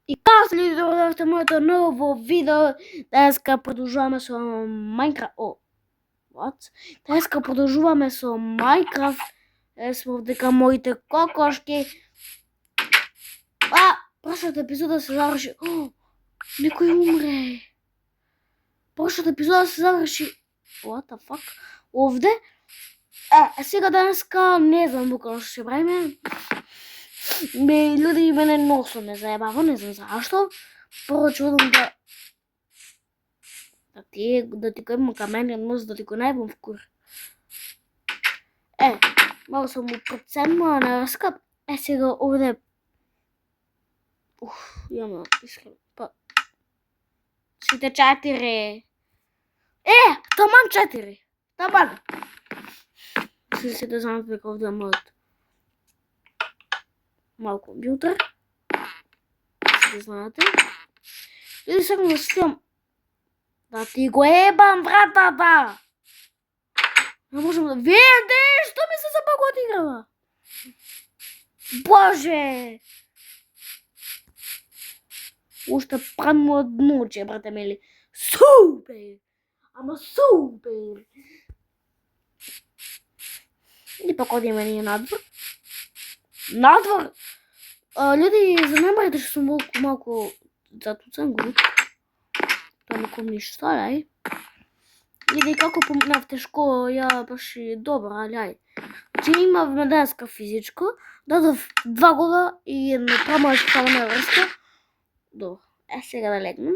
И како следи да одавте моето ново видео, денеска продолжуваме со Minecraft. Денеска продолжуваме со Minecraft. Сме овдека моите кокошки. Прошлата епизода се заврши. Некој умре. Прошлата епизода се заврши. What the fuck? Овде. Сега денеска не знам буквално што ќе правиме. Луѓе мене носо ме заебава, не знам зашто. Прво ќе одам да ти којам каменен нос, да ти го најбам в кур. Малко сам му проценила на раскап. Сега овде. Јама, искрено. Сите 4. Таман 4. Таман. Се да знаат дека овде мојот мал компјутер. Да знаете. Иди сега да стиам. Да ти го ебам вратата. Не можам да видиш, што ми се запаку од играва. Боже. Уште прано од ноќе, брате мили. Супер. Ама супер. И пак одиме ние надвор. Надвор. Луѓе, занемарите што сум малку затуцан го. Тоа ником ништо, ај. Иде како поминавте школа, ја баш и добра, ај. Значи имавме денеска физичко, дадов 2 гола и едно прамалешко фаламе врска. Добро, сега да легнем.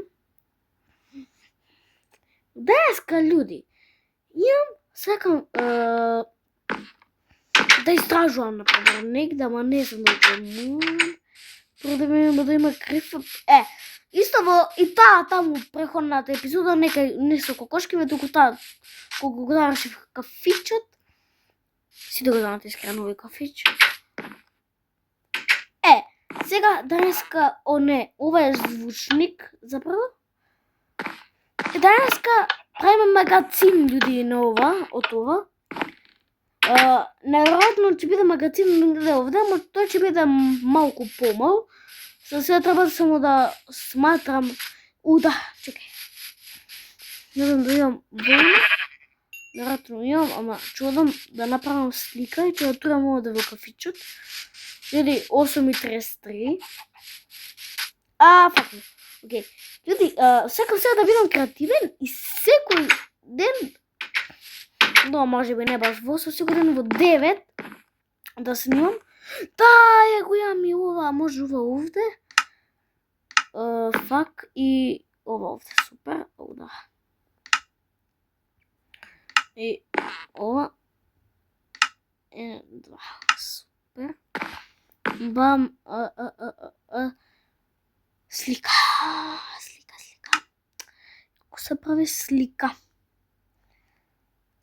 Денеска, луѓе, сакам да истражувам, например, негде, ама не знам да има крив. Исто во и таму преходната епизода не со кокошкиве, туку кога го завршив кафичот. Сите го знаете искрено овој кафич. Сега денеска, ова е звучник заправо. Денеска правиме магазин, луѓе, на ова, од ова. Неверојатно ќе биде магазин негде овде, ама тој ќе биде малку помал. Сега треба само да сматрам. Чекај. Не знам да имам време. Веројатно имам, ама ќе одам да направам слика и ќе ја турам овде во кафичот. Луѓе, 8:33. Факно. Океј. Луѓе, сакам сега да бидам креативен и секој ден, може би не баш во 8, секој ден во 9 да снимам. Ја го имам и ова, може ова овде. Фак и ова овде, супер, овда. И ова. 2, супер. Бам, слика. Како се прави слика?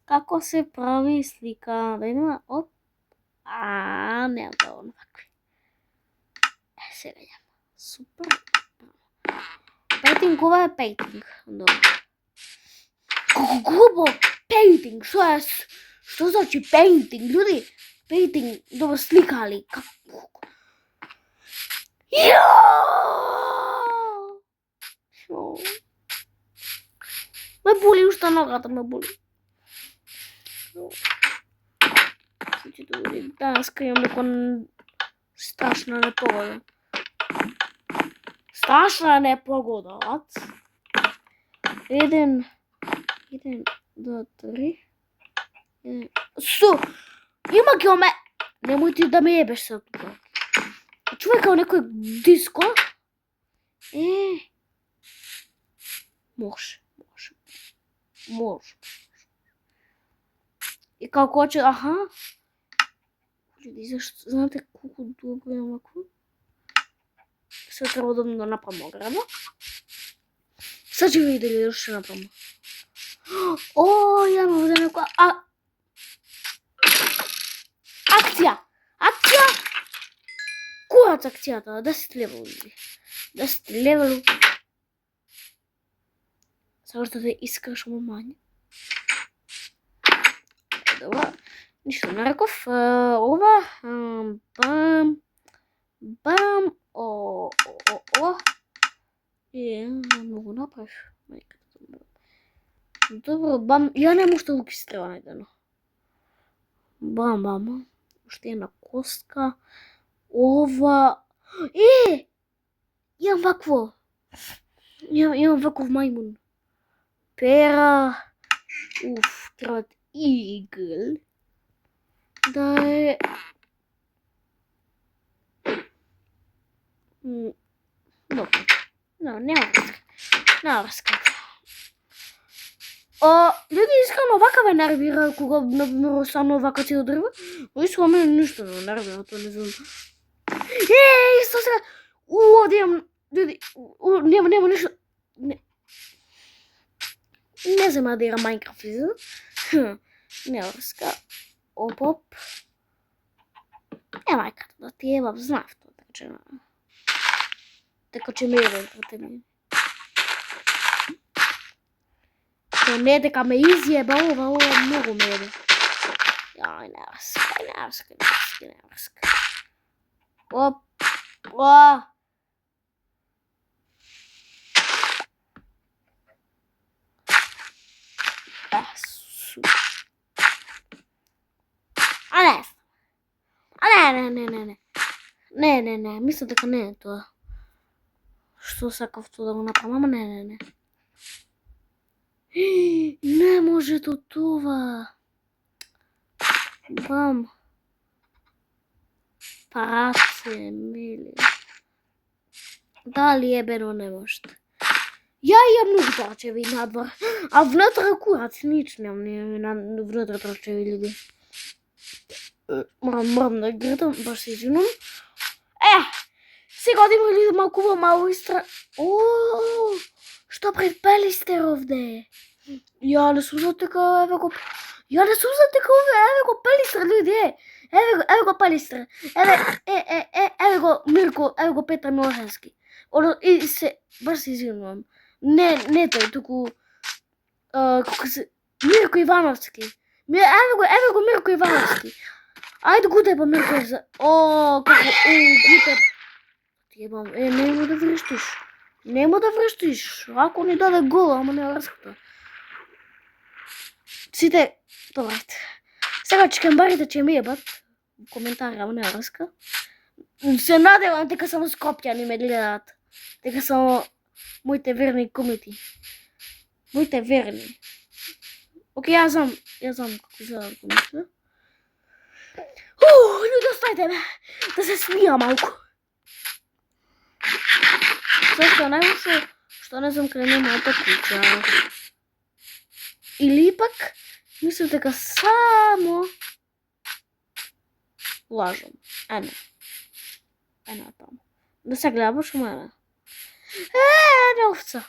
Како се прави слика? Да идеме, не доволно вакви. Сега ја. Супер. Пейтинг, ова е пейтинг. Добро. Како глупо! Пейтинг, што значи пейтинг, луѓе? Пейтинг, добро сликали. Ме боли уште ногата, ме боли. Денеска имам некоја страшна непогода. Страшна непогода, what? 1, 2, 3. Има ги оме. Немој ти да ме ебеш се тука. Чувај као некој диско. Може. И како че, Зашто, знаете колку добро е мако? Се треба да направам ограда. Сега ќе видите ли што направам. Јама овде некоја... Акција! Курац акцијата, 10 левел. 10 левел. Сега што да искаш мање. Добро. Ништо не реков. Ова. Бам. Не го направиш. Добро, бам, ја нема уште лук и стрела најдено. Бам. Уште една костка. Ова... Имам вакво. Имам ваков мајмун. Пера. Требат игл. Да е... Добро. Нема врска. Луѓе, искрено вака ме нервира кога например станува вака цело дрво. Но искрено мене ништо не нервира, тоа не знам. Исто сега. Овде имам, луѓе, нема ништо. Не знам да играм Minecraft изгледа. Нема врска. Оп. Мајката да ти ебам, знаев тоа, така че ме ебам проти мене. Не дека ме изјеба, ова многу ме ебе. Јај, не врска. Оп. Не, мислам дека не е тоа. Што сакав тоа да го направам, ама не. Не може тоа. Бам. Параце, мили. Дали ебено не може. Ја многу торчеви надвор. А внатре курац, нич немам внатре торчеви луѓе. Морам да грдам, баш се извинувам. Сега одиме луѓе малку истра. Што препели сте овде? Ја не сум знал дека еве го пелистра, луѓе. Еве го пелистра. Еве го Мирко, еве го Петар Милошевски. И се баш се извинувам. Не тој, туку како се Мирко Ивановски. Еве го Мирко Ивановски. Ајде гутеба Мирко за. Гутеб. Ти ебам, нема да врештиш. Ако ни даде гол, ама не врската. Сите, добре. Сега чекамбарите ќе ме ебат. Коментари, ама не врска. Се надевам дека само скопјани ме гледаат. Дека само моите верни комити. Моите верни. Океј, јас знам како изгледа комитите. Луѓе, оставите ме да се смија малку. Зашто најлошо што не знам каде нема мојата куќа. Или пак мислам дека само лажам. Не таму. Да се гледа баш мене. Не овца.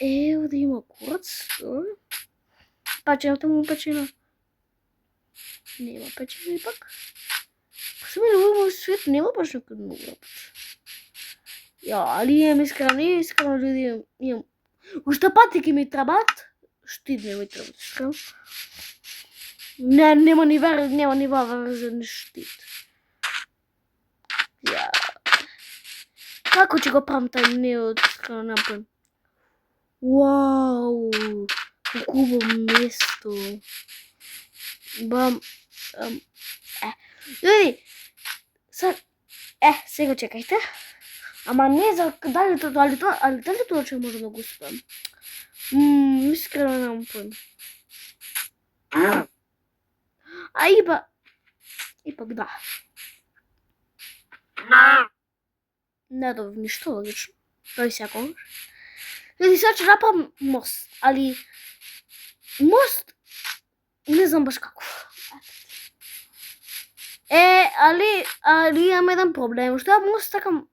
Овде има курац. Пачина. Нема печена ипак. Се мене во мој свет нема баш некој многу работа. Али имам искрено луѓе, имам. Уште патики ми требаат, штидни ми требаат, искрено. Нема ни врзан штит. Како ќе го правам тај неот, искрено напрем. Вау, убаво место. Бам. Луѓе, сега чекајте. Ама не за дали тоа ќе може да го успеам. Искрено немам појма. Ипак да. Не добив ништо логично. Тој секогаш. Луѓе, сега ќе направам мост, али мост не знам баш како. Али имам еден проблем. Што ја мост такам.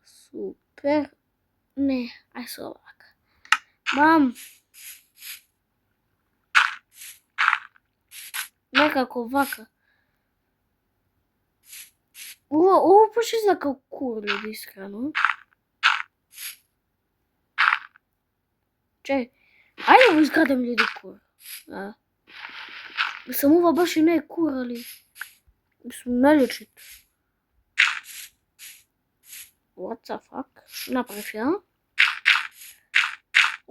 Супер. Не, ај се овака. Бам. Некако вака. Ово почти за како кур, луѓе, искрено. Чеј, ајде го изградам луѓе кур. Мислам, ова баш и не е кура, али... Мислам, не личит. What the fuck? Што направив ја?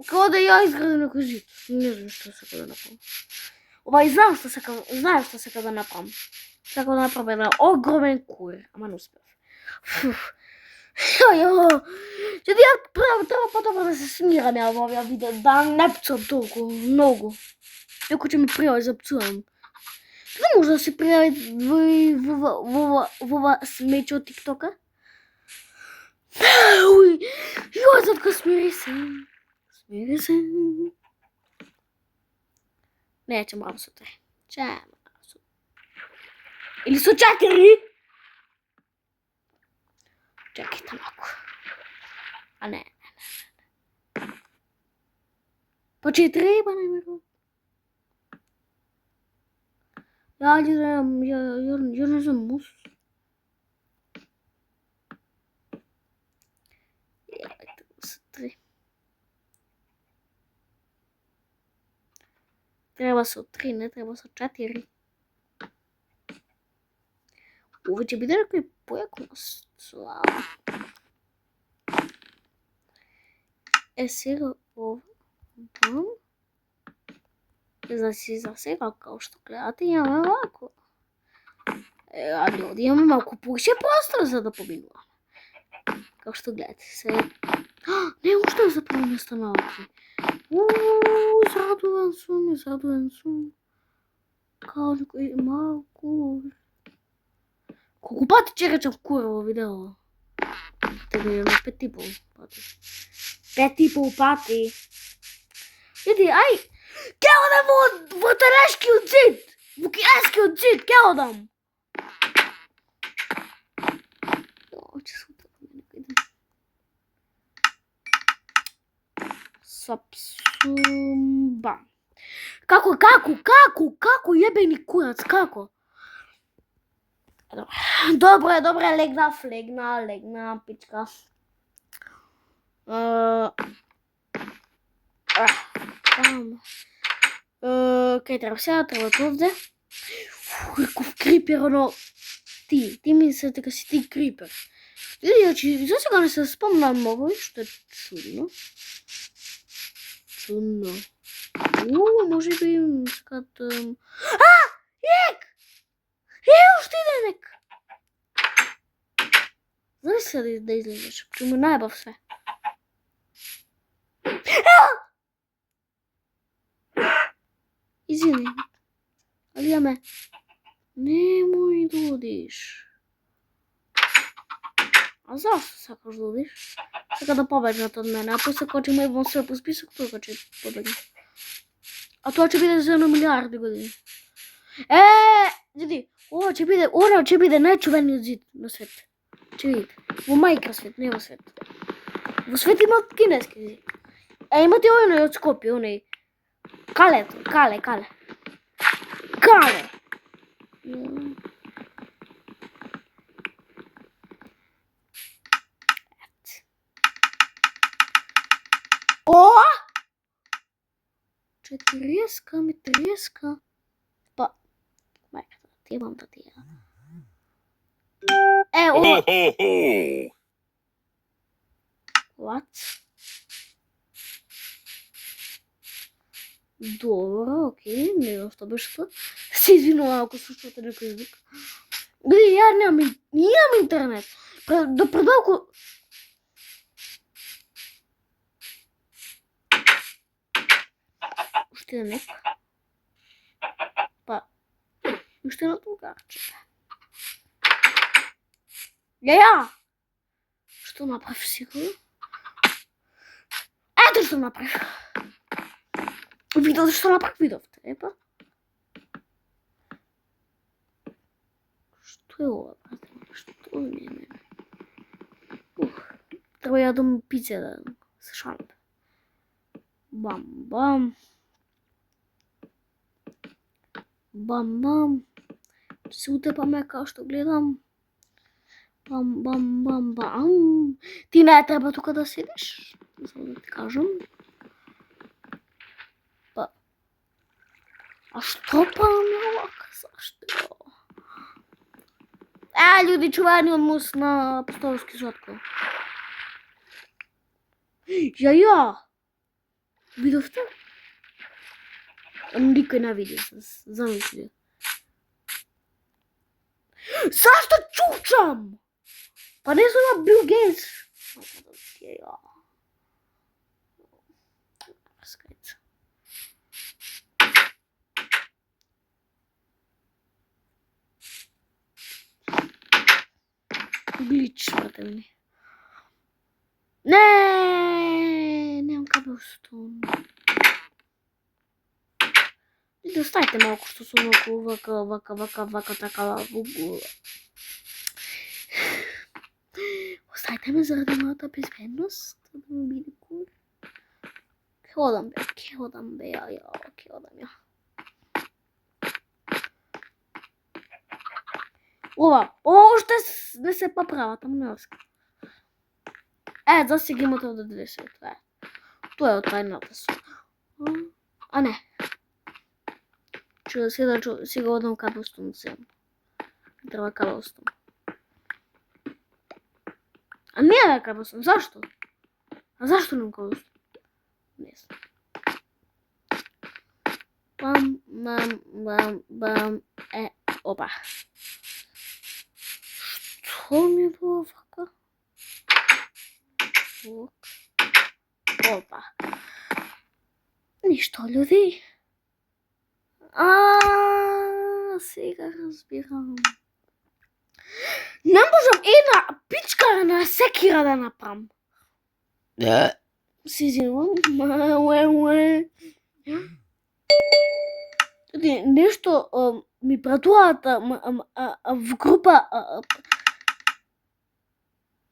Како да ја изградам некој зид. Не знам што сакам да направам. Ова и знам што сакам да направам. Сакам да направам една огромен кур, ама не успев. Че ја треба по-добро да се смирам ја во овие видео, да не пцам толку многу. Некој ќе ми пријави за пцувам. Не може да се пријави во ова смеќе од тиктока? Уј, Јозефка, смири се. Смири се. Не, ќе морам со 3. Или со 4. Чекайте малку. А не. По 4, па не меру. Ја не знам мус. Со 3. Треба со 3, не треба со 4. Ова ќе биде некој појако слава. Сега ова. Значи за сега, као што гледате, имаме малку. Али овде имаме малку повише простор за да поминуваме. Као што гледате се. Не, уште заправо не станалки. Израдуван сум. Као некој малку. Колку пати ќе речам кура во видео? Тебе имаме 5,5 пати. 5,5 пати. Иди, ај! Ке одам во телешкиот зид! Во киескиот зид, ке одам! Ќе се утакам некој ден. Сапсумба. Како, јебени курац, како? Добре, легна, пичка. Кај треба сега, треба овде. Каков крипер, оно... Ти ми се дека си ти крипер. Значи, за сега не се спомнам многу, што е чудно. Може би сакат... Ек! Уште еден ек! Знаеш се да излезеш, ќе му најбав све. Извини, али јаме... Немој да одиш. А зашто сакаш да одиш? Сака да побегнат од мене, а после кога ќе му ебам све по список, тоа ќе побегнат. А тоа ќе биде за 1 милиарди години. Види, ова ќе биде најчувениот зид на свет. Ќе видите. Во Майнкрафт, не во свет. Во свет има кинески зид. Имате оној од Скопје, оној. Кале. О! 40 ми треска. Па, мајка, ти имам да ти ја. Ова. What? Добро, окей, не знам што беше тоа. Се извинувам ако слушате некој звук. Гледи, ја немам интернет. До предалку... Уште еден ек. Па, уште едно тугарче. Ја! Што направив сигурно? Ето што направив. Видов што направив, видовте, епа. Што е ова, брате? Што ми е мене? Треба јадам пице да се шалам. Бам. Се утепаме као што гледам. Бам. Ти не треба тука да седиш, само да ти кажам. А што правам овака? Зашто? Људи, чуваниот мост на Апостолски сладко. Ја. Видовте? Никој не види, замисли. Зашто чучам? Па не сум Бил Гейтс. Глич, брате ми. Не, немам кабелстон. И оставите малку што сум вака, така. Оставите ме заради мојата безбедност, да ми биде кул. Ке одам бе, ја. Ова уште не се поправа, таму не оска. За си ги имате од 20, тоа е од тајната со. А не. Чу си го одам кабелстон земам. Треба кабелстон. А не е кабелстон, зашто? А зашто немам кабелстон? Не знам. Бам, опа. Што ми е тоа вака? Опа. Ништо, људи. Сега разбирам. Не можам една пичка на секира да направам. Се извинувам. Нешто ми пратуваат в група.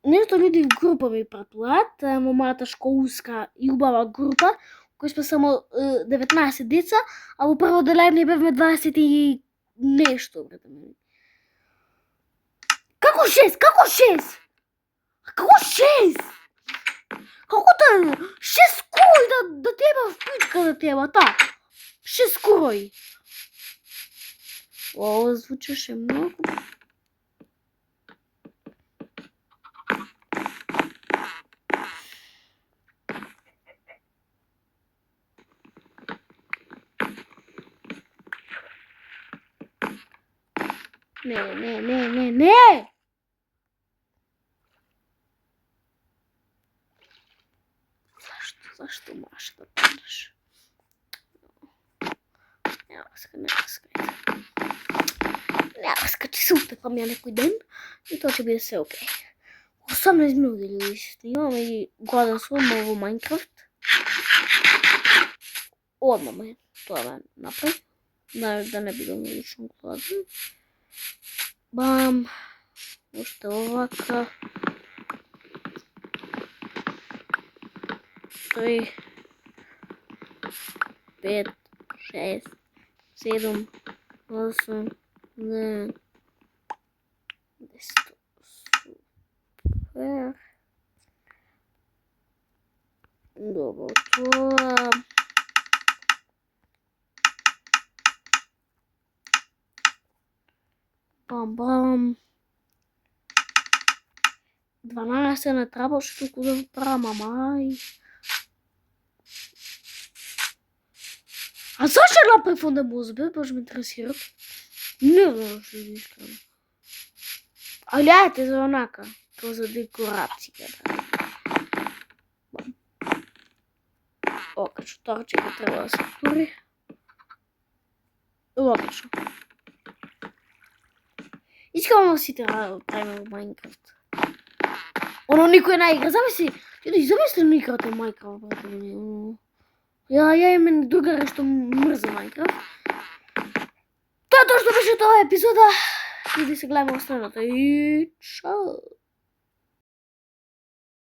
Нешто луѓе в група ми пратуваат, мојата школска и убава група, кој сме само 19 деца, а во прво делење бевме 20 и нешто, брате ми. Како 6? Како 6? Како 6? Како да 6 курој да треба в пичка да треба, та? 6 курој. Ова звучеше многу. Не! Зашто можеш да падаш? Няма скачи се утепам ја некој ден и тоа ќе биде се окей. 18 минути ли снимам и гладен сум во Майнкрафт. Одма ме, тоа ме направи. Да не бидам лично гладен. Бам, уште овака. 3, 5, 6, 7, 8, 9, 10. Супер. Добро, тоа. Бам. 12 не требаше толку да правам, амај. А зашто направив онда мозбе, баш ме интересира. Не знам што ви искам. А гледате за онака, тоа за декорација. Окачо, торчека треба да се тури. Логично. Искам сите да правиме во Майнкрафт. Оно никој не игра, замисли не играте Майнкрафт, брате ми. Ја имам другари што мрзе Майнкрафт. Тоа што беше тоа епизода. И да се гледаме останата и чао.